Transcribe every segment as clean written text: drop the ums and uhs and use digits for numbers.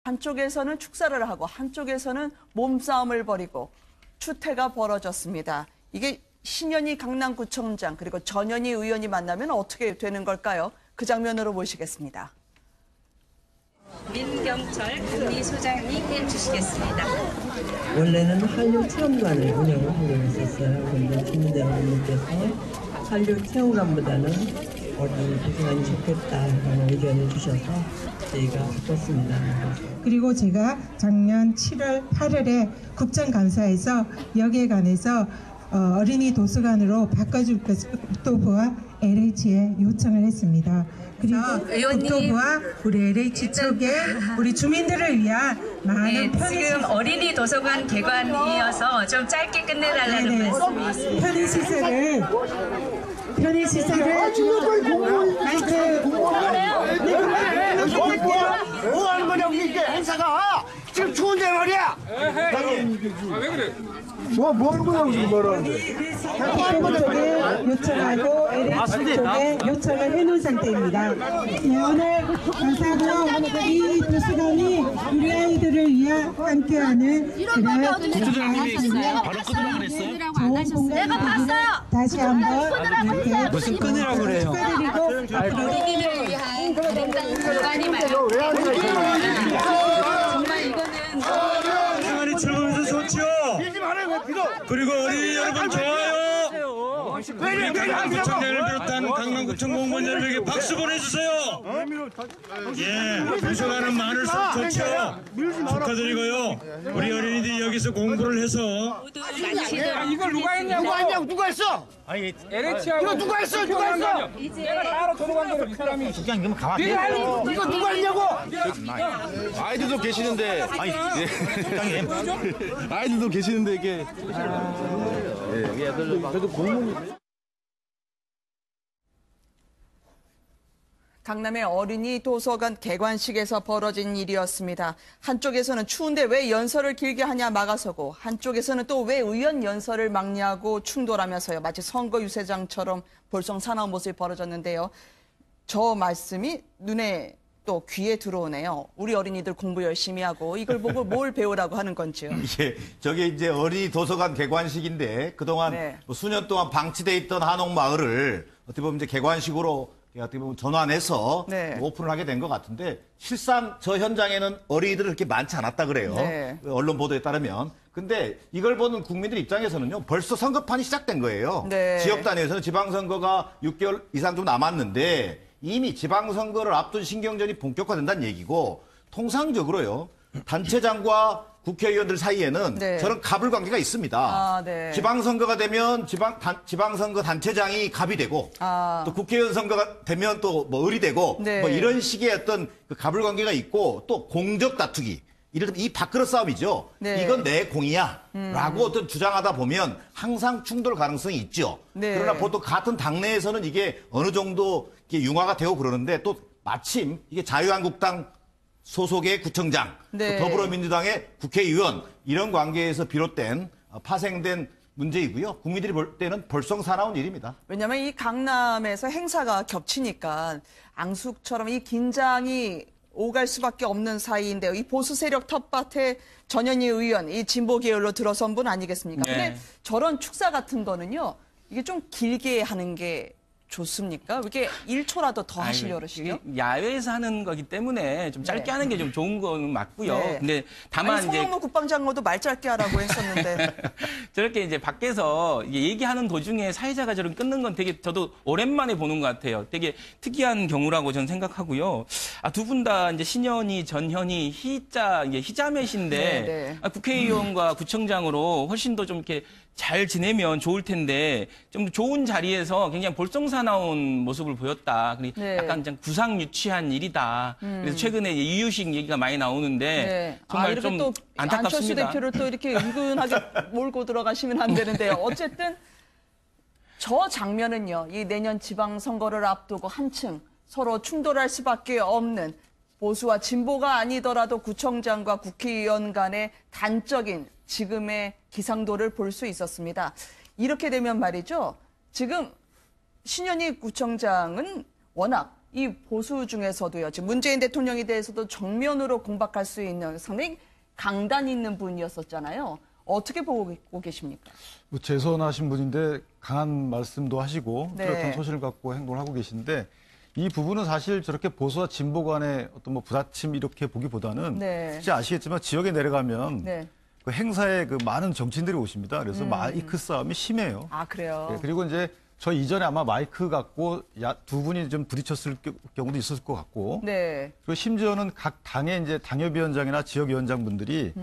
한쪽에서는 축사를 하고 한쪽에서는 몸싸움을 벌이고 추태가 벌어졌습니다. 이게 신현희 강남구청장 그리고 전현희 의원이 만나면 어떻게 되는 걸까요? 그 장면으로 모시겠습니다. 민경철 감리소장이 해주시겠습니다. 원래는 한류 체험관을 운영을 하려고 했었어요. 그런데 주민대 여러분께서 한류 체험관보다는 어디 도서관이 좋겠다라는 의견을 주셔서 저희가 바꿨습니다. 그리고 제가 작년 7월 8일에 국정감사에서 여기에 관해서 어린이 도서관으로 바꿔줄 것을 국토부와 LH에 요청을 했습니다. 그리고 국토부와 우리 LH 쪽에 우리 주민들을 위한 많은 지금 어린이 도서관 개관이어서 좀 짧게 끝내달라는 말씀이 있습니다. 편의시설을 뭐 하는 거냐 이게 행사가 지금 추운데 말이야. 왜 그래? 뭐 하는 거냐고 지금 말하는 국토부 쪽에 요청하고 LH 쪽에 요청을 해놓은 상태입니다. 네, 오늘 감사하고요. 이 도서관이 우리 아이들을 위한 함께하는 그런 부처장님이 바로 끊으라고 그랬어요? 좋은 공간이 되기를 다시 한번 이렇게 무슨 끊으라고 그래요? 축하드리고 어린이를 위한 공간이 마련됩니다. 정말 이거는 시간이 즐거워서 좋죠. 그리고 어린이 여러분 좋아요. 우리 강남구청장을 비롯한 강남구청 공무원 여러분에게 박수 보내주세요. 예, 도서관은 많을수록 좋죠. 축하드리고요. 우리 어린이들이 여기서 공부를 해서 모두 마치도록 이걸 누가 했냐고 누가 했어? 아니 LH하고 이거 누가 했어? 누가 했어? 내가 따로 도로관계를 이 사람이 그냥 이러면 가만히 이거 누가 했냐고? 아이들도 계시는데 아니 적당히 아이들도 계시는데 이게 그래도 공무원 강남의 어린이 도서관 개관식에서 벌어진 일이었습니다. 한쪽에서는 추운데 왜 연설을 길게 하냐 막아서고 한쪽에서는 또 왜 의원 연설을 막냐고 충돌하면서요. 마치 선거 유세장처럼 볼썽사나운 모습이 벌어졌는데요. 저 말씀이 눈에 또 귀에 들어오네요. 우리 어린이들 공부 열심히 하고 이걸 보고 뭘 배우라고 하는 건지요. 예, 저게 이제 어린이 도서관 개관식인데 그동안 네. 뭐 수년 동안 방치돼 있던 한옥마을을 어떻게 보면 이제 개관식으로 어떻게 보면 전환해서 네. 오픈을 하게 된 것 같은데 실상 저 현장에는 어린이들이 그렇게 많지 않았다 그래요. 네. 언론 보도에 따르면. 근데 이걸 보는 국민들 입장에서는요. 벌써 선거판이 시작된 거예요. 네. 지역 단위에서는 지방선거가 6개월 이상 좀 남았는데 이미 지방선거를 앞둔 신경전이 본격화된다는 얘기고 통상적으로요. 단체장과 국회의원들 사이에는 네. 저런 갑을 관계가 있습니다. 아, 네. 지방선거가 되면 지방선거 단체장이 갑이 되고 또 국회의원 선거가 되면 또 뭐 을이 되고 네. 뭐 이런 식의 어떤 그 갑을 관계가 있고 또 공적 다투기 이를테면 이 밥그릇 싸움이죠. 네. 이건 내 공이야 라고 어떤 주장하다 보면 항상 충돌 가능성이 있죠. 네. 그러나 보통 같은 당내에서는 이게 어느 정도 이게 융화가 되고 그러는데 또 마침 이게 자유한국당 소속의 구청장, 네. 또 더불어민주당의 국회의원 이런 관계에서 비롯된 파생된 문제이고요. 국민들이 볼 때는 볼썽사나운 일입니다. 왜냐하면 이 강남에서 행사가 겹치니까 앙숙처럼 이 긴장이 오갈 수밖에 없는 사이인데요. 이 보수 세력 텃밭에 전현희 의원, 이 진보 계열로 들어선 분 아니겠습니까? 네. 근데 저런 축사 같은 거는요. 이게 좀 길게 하는 게 좋습니까? 이렇게 1초라도 더 하시려고 그러시죠? 야외에서 하는 거기 때문에 좀 짧게 네. 하는 게 좀 좋은 건 맞고요. 네. 근데 다만 아니, 송영무 국방장관도 말 짧게 하라고 했었는데. 저렇게 이제 밖에서 이게 얘기하는 도중에 사회자가 저런 끊는 건 되게 저도 오랜만에 보는 것 같아요. 되게 특이한 경우라고 저는 생각하고요. 두 분 다 이제 신현희, 전현희, 희자, 이게 희자매신데 네, 네. 국회의원과 구청장으로 훨씬 더 좀 이렇게 잘 지내면 좋을 텐데 좀 좋은 자리에서 굉장히 볼썽사나운 모습을 보였다. 네. 약간 좀 구상유치한 일이다. 그래서 최근에 이유식 얘기가 많이 나오는데 네. 정말 이렇게 좀 또 안철수 안타깝습니다. 대표를 또 이렇게 은근하게 몰고 들어가시면 안 되는데요. 어쨌든 저 장면은요. 이 내년 지방선거를 앞두고 한층 서로 충돌할 수밖에 없는 보수와 진보가 아니더라도 구청장과 국회의원 간의 단적인 지금의 기상도를 볼 수 있었습니다. 이렇게 되면 말이죠. 지금 신현희 구청장은 워낙 이 보수 중에서도요, 지금 문재인 대통령에 대해서도 정면으로 공박할 수 있는 상당히 강단 있는 분이었었잖아요. 어떻게 보고 계십니까? 뭐 재선하신 분인데 강한 말씀도 하시고 네. 뚜렷한 소신을 갖고 행동을 하고 계신데 이 부분은 사실 저렇게 보수와 진보 간의 어떤 뭐 부딪힘 이렇게 보기보다는 네. 진짜 아시겠지만 지역에 내려가면 네. 그 행사에 그 많은 정치인들이 오십니다. 그래서 마이크 싸움이 심해요. 아, 그래요? 네, 그리고 이제 저 이전에 아마 마이크 갖고 두 분이 좀 부딪혔을 경우도 있었을 것 같고. 네. 그리고 심지어는 각 당의 이제 당협위원장이나 지역위원장분들이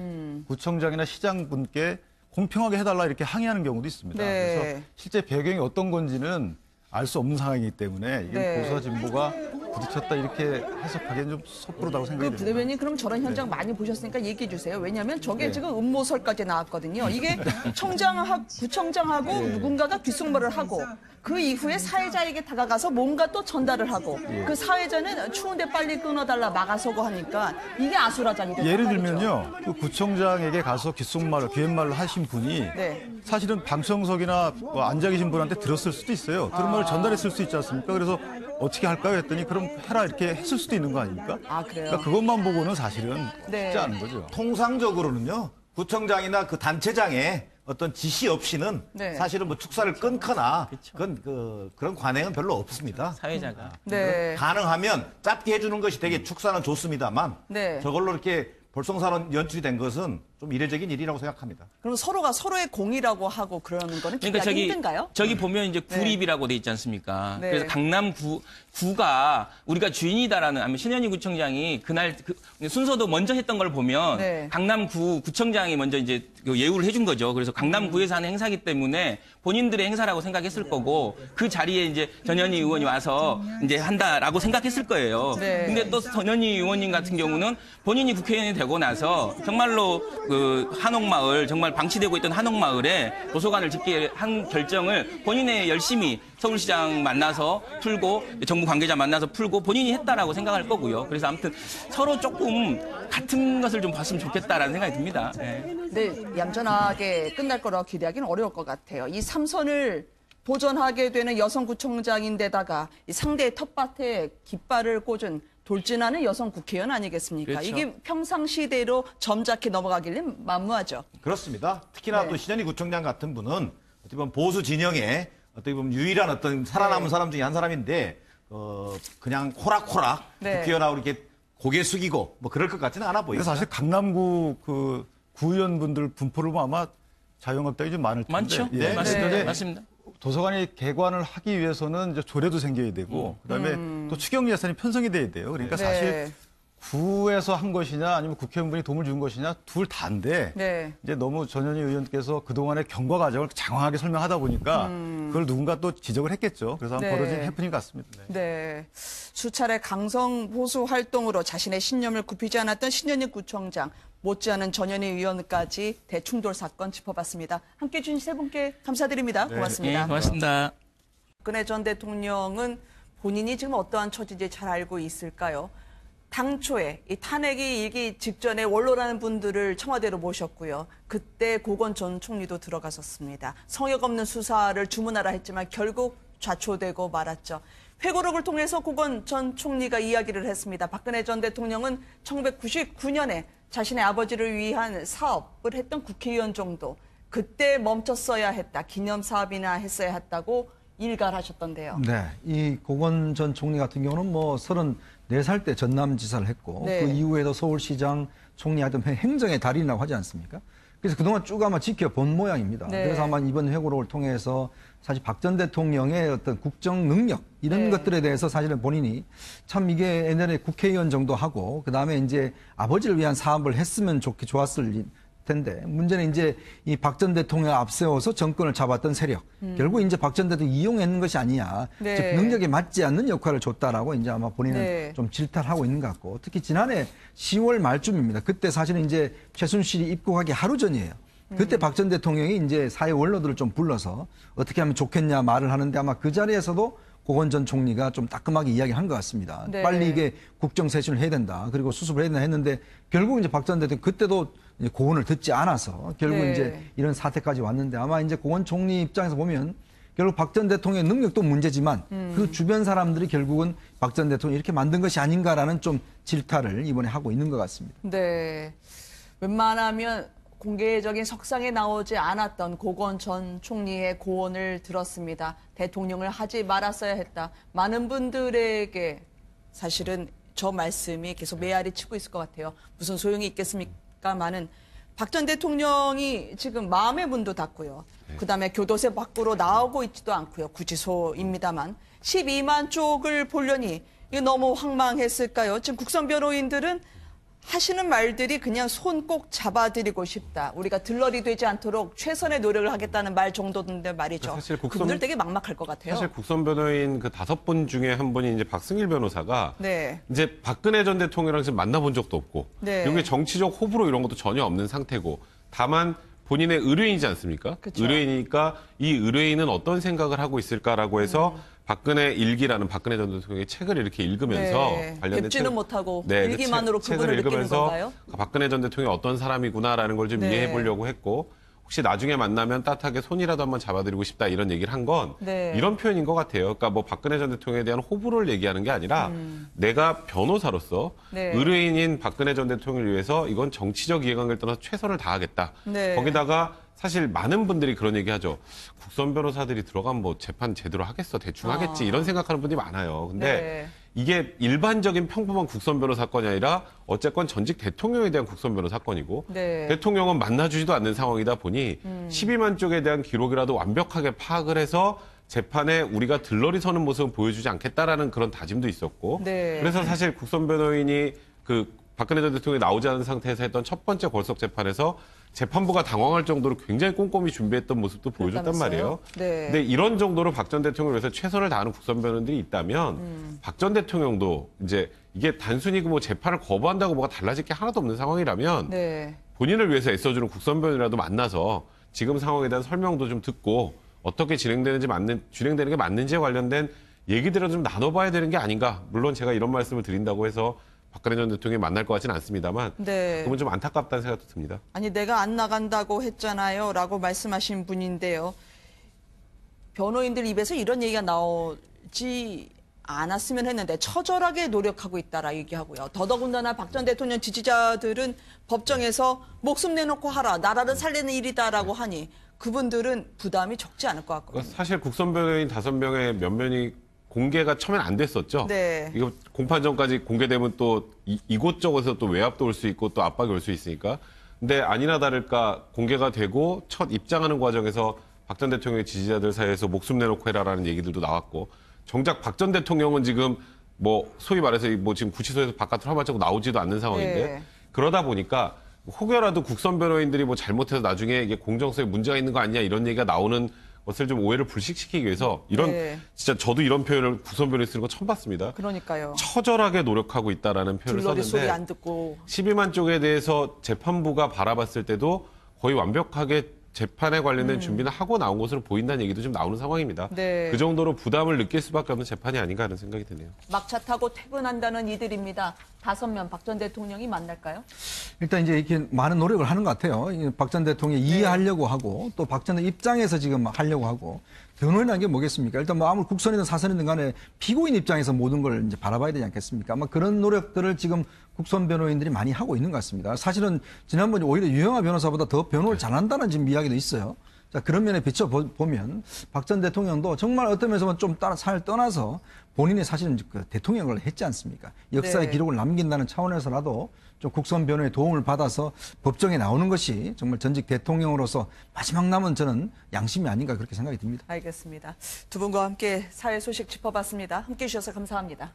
구청장이나 시장분께 공평하게 해달라 이렇게 항의하는 경우도 있습니다. 네. 그래서 실제 배경이 어떤 건지는 알 수 없는 상황이기 때문에 이게 네. 보수와 진보가 부딪혔다 이렇게 해석하기엔 좀 섣부르다고 생각이 그 됩니다. 부대변인 그럼 저런 현장 많이 보셨으니까 얘기해 주세요. 왜냐하면 저게 지금 음모설까지 나왔거든요. 이게 구청장하고 누군가가 귓속말을 하고 그 이후에 사회자에게 다가가서 뭔가 또 전달을 하고 그 사회자는 추운데 빨리 끊어달라 막아서고 하니까 이게 아수라장이 됐단 예를 말이죠. 들면요, 그 구청장에게 가서 귓속말을, 귀옛말을 하신 분이 네. 사실은 방청석이나 뭐 앉아 계신 분한테 들었을 수도 있어요. 들은 말을 전달했을 수 있지 않습니까? 그래서 어떻게 할까요? 했더니 그럼 해라 이렇게 했을 수도 있는 거 아닙니까? 아, 그래요? 그러니까 그것만 보고는 사실은 네. 쉽지 않은 거죠. 통상적으로는요, 구청장이나 그 단체장의 어떤 지시 없이는 네. 사실은 뭐 축사를 끊거나 그건 그런 관행은 별로 없습니다. 사회자가. 네. 가능하면 짧게 해주는 것이 되게 축사는 좋습니다만 네. 저걸로 이렇게 볼썽사는 연출이 된 것은 좀 이례적인 일이라고 생각합니다. 그럼 서로가 서로의 공이라고 하고 그러는 거는 그러니까 기하기 힘든가요? 저기 보면 이제 구립이라고 돼 있지 않습니까? 네. 그래서 강남구가 우리가 주인이다라는 아니면 신현희 구청장이 그날 순서도 먼저 했던 걸 보면 네. 강남구 구청장이 먼저 이제 그 예우를 해준 거죠. 그래서 강남구에서 하는 행사기 때문에 본인들의 행사라고 생각했을 거고 그 자리에 이제 전현희 의원이 와서 이제 한다라고 생각했을 거예요. 네. 근데 또 전현희 의원님 같은 경우는 본인이 국회의원이 되고 나서 정말로 그 한옥마을 정말 방치되고 있던 한옥마을에 도서관을 짓게 한 결정을 본인의 열심히 서울시장 만나서 풀고 정부 관계자 만나서 풀고 본인이 했다라고 생각할 거고요. 그래서 아무튼 서로 조금 같은 것을 좀 봤으면 좋겠다라는 생각이 듭니다. 네. 네, 얌전하게 끝날 거라고 기대하기는 어려울 것 같아요. 이 삼선을 보전하게 되는 여성구청장인데다가 이 상대의 텃밭에 깃발을 꽂은 돌진하는 여성 국회의원 아니겠습니까? 그렇죠. 이게 평상시대로 점잖게 넘어가길래 만무하죠. 그렇습니다. 특히나 네. 또 신현희 구청장 같은 분은 어떻게 보면 보수 진영의 어떻게 보면 유일한 어떤 살아남은 네. 사람 중에 한 사람인데 그냥 호락호락 네. 국회의원하고 이렇게 고개 숙이고 뭐 그럴 것 같지는 않아 보입니다. 근데 사실 강남구 그 구의원분들 분포를 보면 아마 자영업자이 좀 많을 텐데. 많죠? 예. 네, 맞습니다. 근데 맞습니다. 도서관이 개관을 하기 위해서는 이제 조례도 생겨야 되고 그다음에 또 추경 예산이 편성이 돼야 돼요. 그러니까 네. 사실 구에서 한 것이냐 아니면 국회의원분이 도움을 준 것이냐 둘 다인데 네. 이제 너무 전현희 의원께서 그동안의 경과 과정을 장황하게 설명하다 보니까 그걸 누군가 또 지적을 했겠죠. 그래서 네. 벌어진 해프닝 같습니다. 네. 네. 수차례 강성 보수 활동으로 자신의 신념을 굽히지 않았던 신현희 구청장, 못지않은 전현희 의원까지 대충돌 사건 짚어봤습니다. 함께해 주신 세 분께 감사드립니다. 고맙습니다. 네, 고맙습니다. 박근혜 전 대통령은 본인이 지금 어떠한 처지인지 잘 알고 있을까요? 당초에 이 탄핵이 일기 직전에 원로라는 분들을 청와대로 모셨고요. 그때 고건 전 총리도 들어갔었습니다. 성역 없는 수사를 주문하라 했지만 결국 좌초되고 말았죠. 회고록을 통해서 고건 전 총리가 이야기를 했습니다. 박근혜 전 대통령은 1999년에 자신의 아버지를 위한 사업을 했던 국회의원 정도. 그때 멈췄어야 했다. 기념사업이나 했어야 했다고 일갈하셨던데요. 네, 이 고건 전 총리 같은 경우는 뭐 34살 때 전남지사를 했고 네. 그 이후에도 서울시장 총리하던 행정의 달인이라고 하지 않습니까? 그래서 그동안 쭉 아마 지켜본 모양입니다. 네. 그래서 아마 이번 회고록을 통해서 사실 박 전 대통령의 어떤 국정 능력 이런 네. 것들에 대해서 사실은 본인이 참 이게 옛날에 국회의원 정도 하고 그다음에 이제 아버지를 위한 사업을 했으면 좋았을 텐데 문제는 이제 이 박 전 대통령을 앞세워서 정권을 잡았던 세력 결국 이제 박 전 대통령 이용하는 것이 아니냐 네. 즉 능력에 맞지 않는 역할을 줬다라고 이제 아마 본인은 네. 좀 질타하고 있는 것 같고 특히 지난해 10월 말쯤입니다. 그때 사실은 이제 최순실이 입국하기 하루 전이에요. 그때 박 전 대통령이 이제 사회 원로들을 좀 불러서 어떻게 하면 좋겠냐 말을 하는데 아마 그 자리에서도 고건 전 총리가 좀 따끔하게 이야기한 것 같습니다. 네. 빨리 이게 국정 쇄신을 해야 된다. 그리고 수습을 해야 된다 했는데 결국 이제 박 전 대통령 그때도 이제 고건을 듣지 않아서 결국 네. 이제 이런 사태까지 왔는데 아마 이제 고건 총리 입장에서 보면 결국 박 전 대통령의 능력도 문제지만 그 주변 사람들이 결국은 박 전 대통령이 이렇게 만든 것이 아닌가라는 좀 질타를 이번에 하고 있는 것 같습니다. 네. 웬만하면 공개적인 석상에 나오지 않았던 고건 전 총리의 고언을 들었습니다. 대통령을 하지 말았어야 했다. 많은 분들에게 사실은 저 말씀이 계속 메아리 치고 있을 것 같아요. 무슨 소용이 있겠습니까마는 박 전 대통령이 지금 마음의 문도 닫고요. 그다음에 교도소 밖으로 나오고 있지도 않고요. 구치소입니다만 12만 쪽을 보려니 이게 너무 황망했을까요? 지금 국선 변호인들은 하시는 말들이 그냥 손 꼭 잡아드리고 싶다. 우리가 들러리 되지 않도록 최선의 노력을 하겠다는 말 정도인데 말이죠. 사실 그분들 되게 막막할 것 같아요. 사실 국선 변호인 그 5분 중에 한 분이 이제 박승일 변호사가 네. 이제 박근혜 전 대통령이랑 지금 만나본 적도 없고 네. 여기 정치적 호불호 이런 것도 전혀 없는 상태고 다만 본인의 의뢰인이지 않습니까? 그쵸. 의뢰인이니까 이 의뢰인은 어떤 생각을 하고 있을까라고 해서 박근혜 일기라는 박근혜 전 대통령의 책을 이렇게 읽으면서 네. 관련된 뵙지는 책- 못하고 네, 일기만으로 책을 그분을 느끼는 읽으면서 건가요? 박근혜 전 대통령이 어떤 사람이구나라는 걸 좀 네. 이해해 보려고 했고 혹시 나중에 만나면 따뜻하게 손이라도 한번 잡아드리고 싶다 이런 얘기를 한 건 네. 이런 표현인 것 같아요. 그러니까 뭐 박근혜 전 대통령에 대한 호불호를 얘기하는 게 아니라 내가 변호사로서 네. 의뢰인인 박근혜 전 대통령을 위해서 이건 정치적 이해관계를 떠나서 최선을 다하겠다. 네. 거기다가 사실 많은 분들이 그런 얘기하죠. 국선 변호사들이 들어가면 뭐 재판 제대로 하겠어, 대충 하겠지 이런 생각하는 분들이 많아요. 근데 네. 이게 일반적인 평범한 국선 변호 사건이 아니라 어쨌건 전직 대통령에 대한 국선 변호 사건이고 네. 대통령은 만나주지도 않는 상황이다 보니 12만 쪽에 대한 기록이라도 완벽하게 파악을 해서 재판에 우리가 들러리 서는 모습을 보여주지 않겠다라는 그런 다짐도 있었고 네. 그래서 사실 국선 변호인이 그 박근혜 전 대통령이 나오지 않은 상태에서 했던 첫 번째 골석 재판에서 재판부가 당황할 정도로 굉장히 꼼꼼히 준비했던 모습도 보여줬단 말이에요. 네. 근데 이런 정도로 박 전 대통령을 위해서 최선을 다하는 국선 변호인들이 있다면 박 전 대통령도 이제 이게 단순히 뭐 재판을 거부한다고 뭐가 달라질 게 하나도 없는 상황이라면 네. 본인을 위해서 애써주는 국선 변호인이라도 만나서 지금 상황에 대한 설명도 좀 듣고 어떻게 진행되는 게 맞는지에 관련된 얘기들을 좀 나눠봐야 되는 게 아닌가. 물론 제가 이런 말씀을 드린다고 해서 박근혜 전 대통령이 만날 것 같지는 않습니다만 네. 그건 좀 안타깝다는 생각도 듭니다. 아니 내가 안 나간다고 했잖아요 라고 말씀하신 분인데요. 변호인들 입에서 이런 얘기가 나오지 않았으면 했는데 처절하게 노력하고 있다라 얘기하고요. 더더군다나 박 전 대통령 지지자들은 법정에서 목숨 내놓고 하라. 나라를 살리는 일이다라고 하니 그분들은 부담이 적지 않을 것 같거든요. 사실 국선 변호인 5명의 면면이 공개가 처음엔 안 됐었죠. 네. 이거 공판 전까지 공개되면 또 이곳저곳에서 또 외압도 올 수 있고 또 압박이 올 수 있으니까. 근데 아니나 다를까 공개가 되고 첫 입장하는 과정에서 박 전 대통령의 지지자들 사이에서 목숨 내놓고 해라라는 얘기들도 나왔고 정작 박 전 대통령은 지금 뭐 소위 말해서 뭐 지금 구치소에서 바깥으로 한 발자국 나오지도 않는 상황인데 네. 그러다 보니까 혹여라도 국선 변호인들이 뭐 잘못해서 나중에 이게 공정성에 문제가 있는 거 아니냐 이런 얘기가 나오는 것을 좀 오해를 불식시키기 위해서 이런 네. 진짜 저도 이런 표현을 국선 변호인 쓰는 거 처음 봤습니다. 그러니까요. 처절하게 노력하고 있다라는 표현을 들러리 소리 썼는데 안 듣고 12만 쪽에 대해서 재판부가 바라봤을 때도 거의 완벽하게 재판에 관련된 준비는 하고 나온 것으로 보인다는 얘기도 좀 나오는 상황입니다. 네. 그 정도로 부담을 느낄 수밖에 없는 재판이 아닌가 하는 생각이 드네요. 막차 타고 퇴근한다는 이들입니다. 5명 박 전 대통령이 만날까요? 일단 이제 이렇게 많은 노력을 하는 것 같아요. 박 전 대통령이 이해하려고 하고 또 박 전 입장에서 지금 하려고 하고 변호인이라는 게 뭐겠습니까? 일단 뭐 아무리 국선이든 사선이든 간에 피고인 입장에서 모든 걸 이제 바라봐야 되지 않겠습니까? 아마 그런 노력들을 지금 국선 변호인들이 많이 하고 있는 것 같습니다. 사실은 지난번에 오히려 유영하 변호사보다 더 변호를 잘한다는 지금 이야기도 있어요. 자, 그런 면에 비춰보면 박 전 대통령도 정말 어떤 면에서 좀 산을 떠나서 본인이 사실은 그 대통령을 했지 않습니까? 역사의 네. 기록을 남긴다는 차원에서라도 좀 국선 변호의 도움을 받아서 법정에 나오는 것이 정말 전직 대통령으로서 마지막 남은 저는 양심이 아닌가 그렇게 생각이 듭니다. 알겠습니다. 두 분과 함께 사회 소식 짚어봤습니다. 함께해 주셔서 감사합니다.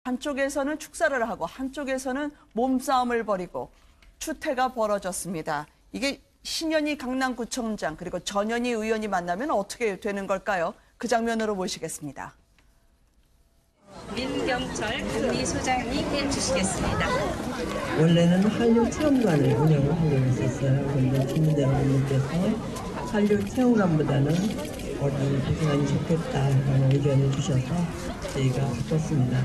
한쪽에서는 축사를 하고 한쪽에서는 몸싸움을 벌이고 추태가 벌어졌습니다. 이게 신현희 강남구청장 그리고 전현희 의원이 만나면 어떻게 되는 걸까요? 그 장면으로 모시겠습니다. 민경철 금리소장님 해주시겠습니다. 원래는 한류 체험관을 운영을 하려고 했었어요. 그런데 주민대 여러분께서 한류 체험관보다는 어디 부산이 좋겠다라는 의견을 주셔서 저희가 바꿨습니다.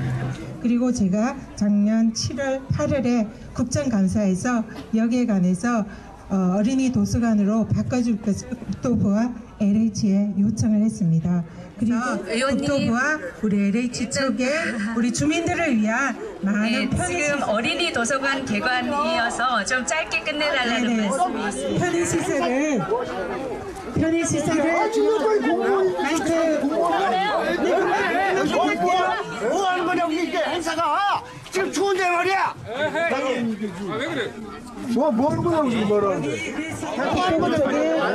그리고 제가 작년 7월 8일에 국정감사에서 여기에 관해서 어린이 도서관으로 바꿔줄 것을 국토부와 LH에 요청을 했습니다. 그리고 국토부와 우리 LH 측에 우리 주민들을 위한 많은 지금 어린이 도서관 개관이어서 좀 짧게 끝내달라는 말씀이 있습니다. 편의시설을 뭐 하는 거냐고 이게 행사가 지금 추운데 말이야. 왜 그래? 뭐 하는 거냐고 지금 말하는데. 국토부 쪽에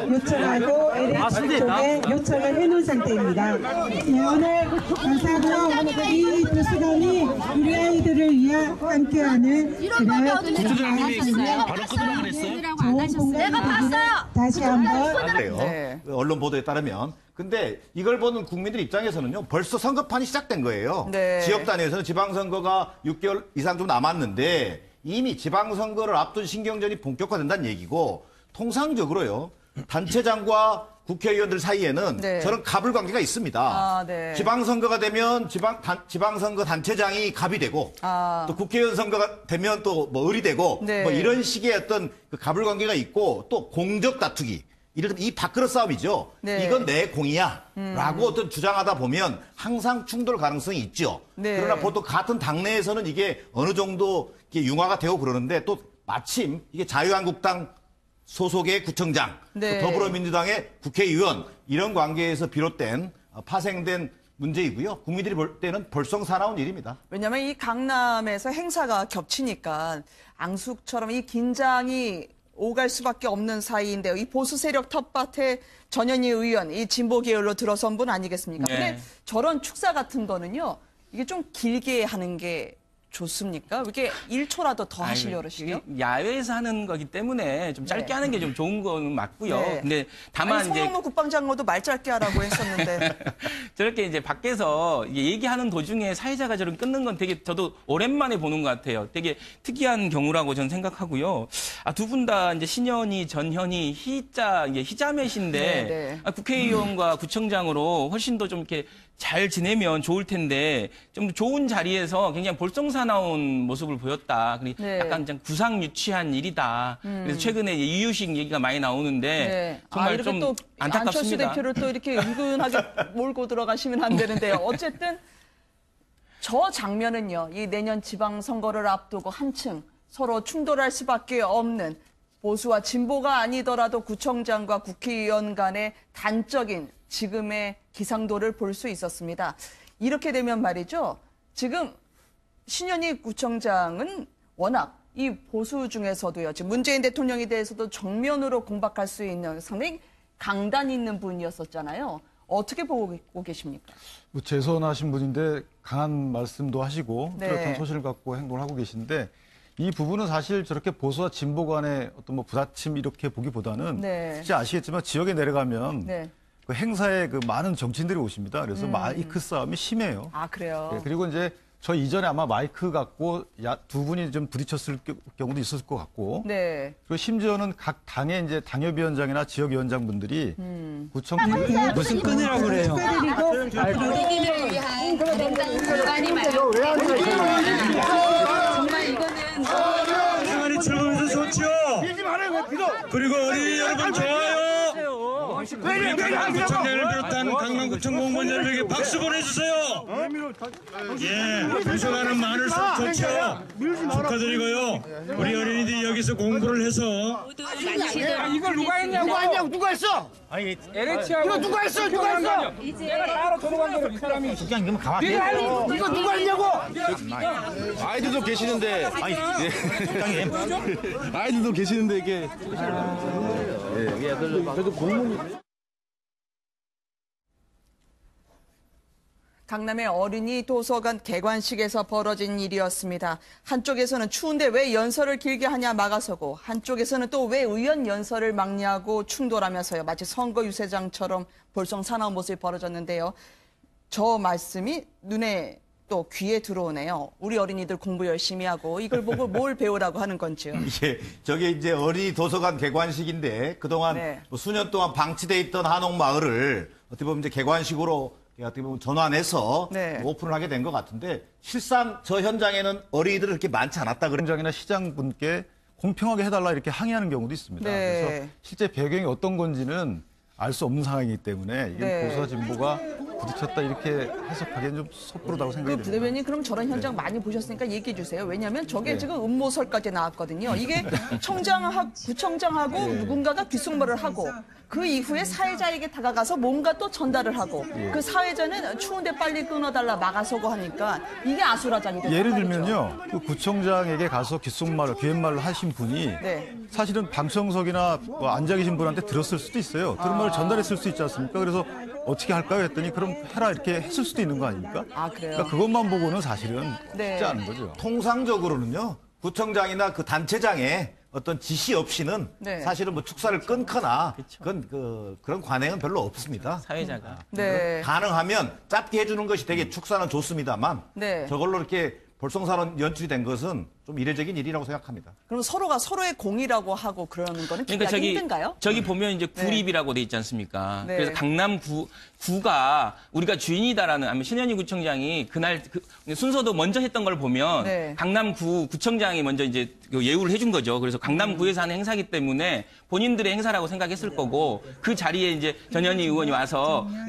요청하고 LH 쪽에 요청을 해놓은 상태입니다. 네, 오늘 감사하고 이 도서관이 우리 아이들을 위한 함께하는 국토부장님이 바로 끊으라고 그랬어요? 내가 봤어요. 다시 한번 그래요. 네. 언론 보도에 따르면. 근데 이걸 보는 국민들 입장에서는요, 벌써 선거판이 시작된 거예요. 네. 지역 단위에서는 지방선거가 6개월 이상 좀 남았는데 이미 지방선거를 앞둔 신경전이 본격화된다는 얘기고, 통상적으로요, 단체장과 국회의원들 사이에는 네. 저런 갑을 관계가 있습니다. 아, 네. 지방선거가 되면 지방선거 단체장이 갑이 되고, 또 국회의원 선거가 되면 또 뭐 을이 되고, 네. 뭐 이런 식의 어떤 그 갑을 관계가 있고, 또 공적 다투기. 이를테면 이 밥그릇 싸움이죠. 네. 이건 내 공이야. 라고 어떤 주장하다 보면 항상 충돌 가능성이 있죠. 네. 그러나 보통 같은 당내에서는 이게 어느 정도 이렇게 융화가 되고 그러는데, 또 마침 이게 자유한국당 소속의 구청장, 네. 또 더불어민주당의 국회의원, 이런 관계에서 비롯된 파생된 문제이고요. 국민들이 볼 때는 벌성사나운 일입니다. 왜냐하면 이 강남에서 행사가 겹치니까 앙숙처럼 이 긴장이 오갈 수밖에 없는 사이인데요. 이 보수 세력 텃밭에 전현희 의원, 이 진보 계열로 들어선 분 아니겠습니까? 네. 근데 저런 축사 같은 거는요, 이게 좀 길게 하는 게 좋습니까? 이게 1초라도 더 하시려 그러시죠? 이게 야외에서 하는 거기 때문에 좀 짧게 네. 하는 게 좀 좋은 건 맞고요. 네. 근데 다만 아니, 이제 송영무 국방장관도 말 짧게 하라고 했었는데. 저렇게 이제 밖에서 이게 얘기하는 도중에 사회자가 저런 끊는 건 되게 저도 오랜만에 보는 것 같아요. 되게 특이한 경우라고 저는 생각하고요. 두 분 다 이제 신현희, 전현희, 희자, 이게 희자매신데 네, 네. 국회의원과 구청장으로 훨씬 더 좀 이렇게 잘 지내면 좋을 텐데 좀 좋은 자리에서 굉장히 볼썽사나운 모습을 보였다. 그리고 네. 약간 좀 구상유치한 일이다. 그래서 최근에 이제 이유식 얘기가 많이 나오는데 네. 정말 이렇게 좀 또 안철수 안타깝습니다. 대표를 또 이렇게 은근하게 몰고 들어가시면 안 되는데요. 어쨌든 저 장면은요, 이 내년 지방선거를 앞두고 한층 서로 충돌할 수밖에 없는 보수와 진보가 아니더라도 구청장과 국회의원 간의 단적인 지금의 기상도를 볼 수 있었습니다. 이렇게 되면 말이죠. 지금 신현희 구청장은 워낙 이 보수 중에서도요, 지금 문재인 대통령에 대해서도 정면으로 공박할 수 있는 상당히 강단 있는 분이었었잖아요. 어떻게 보고 계십니까? 뭐 재선하신 분인데 강한 말씀도 하시고 네. 뚜렷한 소신을 갖고 행동을 하고 계신데, 이 부분은 사실 저렇게 보수와 진보 간의 어떤 뭐 부딪힘 이렇게 보기보다는 네. 진짜 아시겠지만 지역에 내려가면 네. 그 행사에 그 많은 정치인들이 오십니다. 그래서 마이크 싸움이 심해요. 아, 그래요? 예, 그리고 이제 저 이전에 아마 마이크 갖고 두 분이 좀 부딪혔을 경우도 있었을 것 같고, 네. 그리고 심지어는 각 당의 이제 당협위원장이나 지역위원장분들이 구청 무슨 끈이라고 그래요? 어린이를 위한 공간이 많아요. 정말 이거는 생활이 즐거워서 좋죠. 그리고 어린이 여러분 좋아요. 우리 강남구청장을 비롯한 강남구청 공무원 여러분에게 박수 보내주세요. 예, 부셔가는 마늘 속 좋죠. 축하드리고요. 우리 어린이들이 여기서 공부를 해서 모두 마치도록 이걸 누가 했냐고 누가 했어? 아니 이거 누가 했어? 이제 이거 누가 했냐고? 아이들도 계시는데. 아니, 아이들도 계시는데 이게. 그래도 공무원이. 강남의 어린이 도서관 개관식에서 벌어진 일이었습니다. 한쪽에서는 추운데 왜 연설을 길게 하냐 막아서고, 한쪽에서는 또 왜 의원 연설을 막냐고 충돌하면서요. 마치 선거 유세장처럼 볼썽사나운 모습이 벌어졌는데요. 저 말씀이 눈에 또 귀에 들어오네요. 우리 어린이들 공부 열심히 하고 이걸 보고 뭘 배우라고 하는 건지요. 예, 저게 이제 어린이 도서관 개관식인데 그동안 네. 뭐 수년 동안 방치돼 있던 한옥마을을 어떻게 보면 이제 개관식으로 어떻게 보면 전환해서 네. 오픈을 하게 된 것 같은데, 실상 저 현장에는 어린이들은 그렇게 많지 않았다 그래요. 구청장이나 시장분께 공평하게 해달라 이렇게 항의하는 경우도 있습니다. 네. 그래서 실제 배경이 어떤 건지는 알 수 없는 상황이기 때문에 이게 네. 보수와 진보가 부딪혔다 이렇게 해석하기엔 좀 섣부르다고 생각이 듭니다. 부대변인 그럼 저런 현장 많이 보셨으니까 얘기해 주세요. 왜냐하면 저게 지금 음모설까지 나왔거든요. 이게 청장하고 구청장하고 누군가가 귓속말을 하고 그 이후에 사회자에게 다가가서 뭔가 또 전달을 하고 그 사회자는 추운데 빨리 끊어달라 막아서고 하니까 이게 아수라장이 됐단 예를 말이죠. 들면요, 그 구청장에게 가서 귓속말을, 귀옛말을 하신 분이 네. 사실은 방청석이나 앉아 계신 분한테 들었을 수도 있어요. 들은 말을 전달했을 수 있지 않습니까? 그래서 어떻게 할까요? 했더니 그럼 해라 이렇게 했을 수도 있는 거 아닙니까? 아, 그래요? 그러니까 그것만 보고는 사실은 네. 쉽지 않은 거죠. 통상적으로는요, 구청장이나 그 단체장의 어떤 지시 없이는 네. 사실은 뭐 축사를 끊거나 그런 관행은 별로 없습니다. 사회자가. 네. 가능하면 짧게 해주는 것이 되게 축사는 좋습니다만 네. 저걸로 이렇게 볼썽사는 연출이 된 것은 좀 이례적인 일이라고 생각합니다. 그럼 서로가 서로의 공이라고 하고 그러는 거는 기대하기 힘든가요? 저기 보면 이제 구립이라고 돼 있지 않습니까? 네. 그래서 강남 구가 우리가 주인이다라는, 아니면 신현희 구청장이 그날 순서도 먼저 했던 걸 보면 네. 강남 구청장이 먼저 이제 예우를 해준 거죠. 그래서 강남구에서 하는 행사기 때문에 본인들의 행사라고 생각했을 거고 그 자리에 이제 전현희 의원이 와서 이제